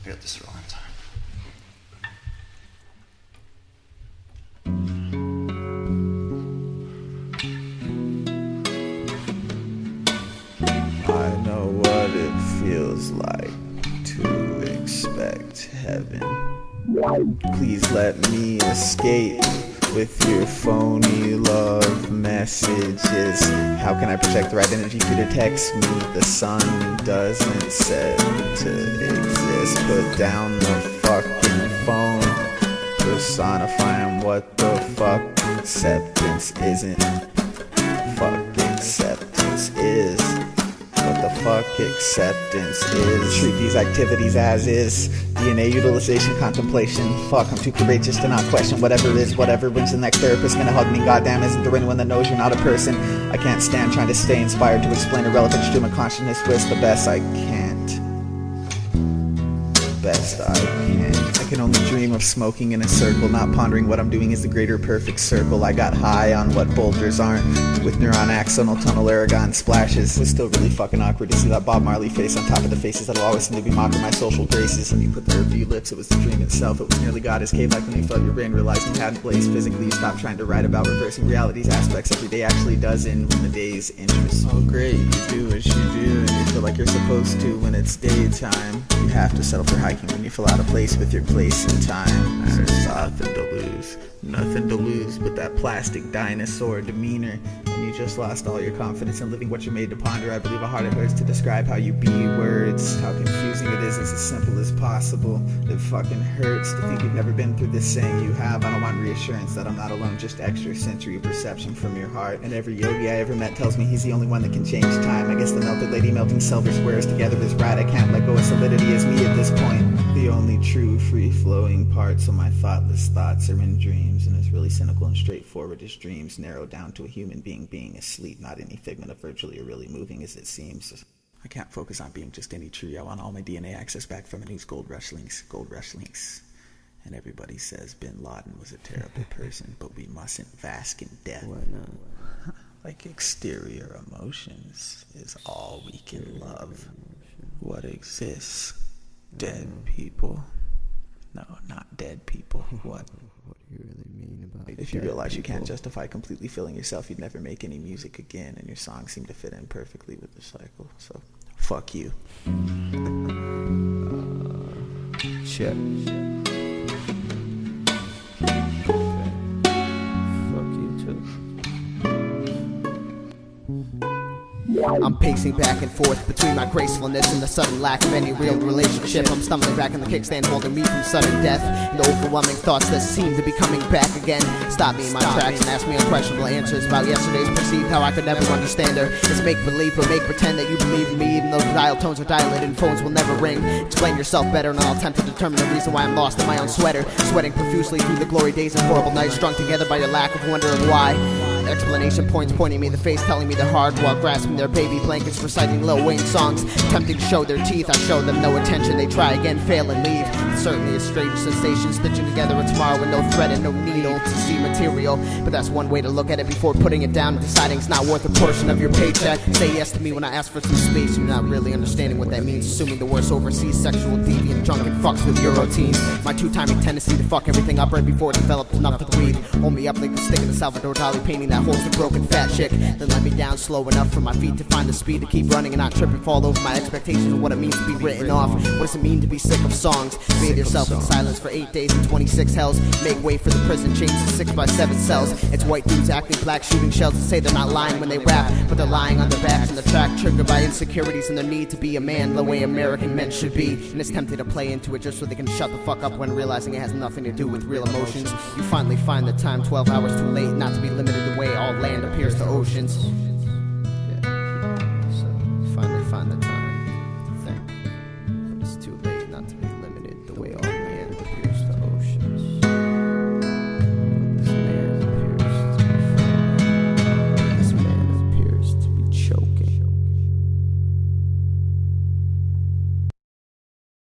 I got this wrong time. I know what it feels like to expect heaven. Please let me escape with your phony love messages. How can I project the right energy for you to text me? The sun doesn't set to exist. Put down the fucking phone. Personifying what the fuck acceptance isn't. Fuck acceptance is. What the fuck acceptance is. Treat these activities as is. DNA utilization, contemplation. Fuck, I'm too courageous to not question whatever it is. Whatever when's the next therapist gonna hug me? Goddamn, isn't there anyone that knows you're not a person? I can't stand trying to stay inspired to explain a relevant stream of consciousness with the best I can't. Best I can. I can only dream of smoking in a circle, not pondering what I'm doing is the greater perfect circle. I got high on what boulders aren't, with neuron axonal tunnel Aragon splashes. It's still really fucking awkward to see that Bob Marley face on top of the faces that'll always seem to be mocking my social graces. When you put the review lips, it was the dream itself. It was nearly God escaped, like when you felt your brain realized you hadn't blazed physically. You stopped trying to write about reversing reality's aspects. Every day actually does end when the day's interest. Oh great, you do what you do, and you feel like you're supposed to when it's daytime. You have to settle for hiking when you feel out of place with your place and time. There's nothing to lose. Nothing to lose but that plastic dinosaur demeanor. And you just lost all your confidence in living what you're made to ponder. I believe how hard it hurts to describe how you be words. How confusing it is, it's as simple as possible. It fucking hurts to think you've never been through this saying you have. I don't want reassurance that I'm not alone, just extrasensory perception from your heart. And every yogi I ever met tells me he's the only one that can change time. I guess the melted lady melting silver squares together is right. I can't let go of solidity as me at this point. The only true free-flowing parts of my thoughtless thoughts are in dreams, and as really cynical and straightforward as dreams narrow down to a human being asleep, not any figment of virtually or really moving as it seems. I can't focus on being just any tree. I want all my DNA access back from a news gold rush links. And everybody says Bin Laden was a terrible person, but we mustn't bask in death. Why not? Like exterior emotions is all we can love. What exists? Dead people. No, not dead people. What? What do you really mean about If you realize you can't justify completely feeling yourself, you'd never make any music again, and your songs seem to fit in perfectly with the cycle. So, fuck you. Shit. Fuck you too. I'm pacing back and forth between my gracefulness and the sudden lack of any real relationship. I'm stumbling back in the kickstand, holding me from sudden death and the overwhelming thoughts that seem to be coming back again. Stop me in my tracks and ask me unquestionable answers about yesterday's perceived how I could never understand her. It's make-believe, but make pretend that you believe in me, even though the dial tones are dilated and phones will never ring. Explain yourself better and I'll attempt to determine the reason why I'm lost in my own sweater, sweating profusely through the glory days and horrible nights, strung together by your lack of wondering why. Explanation points pointing me in the face, telling me they're hard while grasping their baby blankets, reciting Lil Wayne songs, attempting to show their teeth. I show them no attention, they try again, fail and leave. It's certainly a strange sensation, stitching together a tomorrow with no thread and no needle to see material. But that's one way to look at it before putting it down and deciding it's not worth a portion of your paycheck. Say yes to me when I ask for some space, you're not really understanding what that means. Assuming the worst overseas sexual deviant junk and fucks with your routines. My two-timing tendency to fuck everything up right before it developed enough to breathe. Hold me up like the stick in the Salvador Dali painting that holds the broken fat chick. Then let me down slow enough for my feet to find the speed to keep running and not trip and fall over my expectations of what it means to be written off. What does it mean to be sick of songs? Bathe yourself in silence for 8 days and 26 hells. Make way for the prison chains and 6x7 cells. It's white dudes acting black, shooting shells and say they're not lying when they rap, but they're lying on their backs in the track, triggered by insecurities and their need to be a man the way American men should be. And it's tempting to play into it just so they can shut the fuck up when realizing it has nothing to do with real emotions. You finally find the time 12 hours too late, not to be limited the way all land appears to oceans. Yeah. So finally find the time.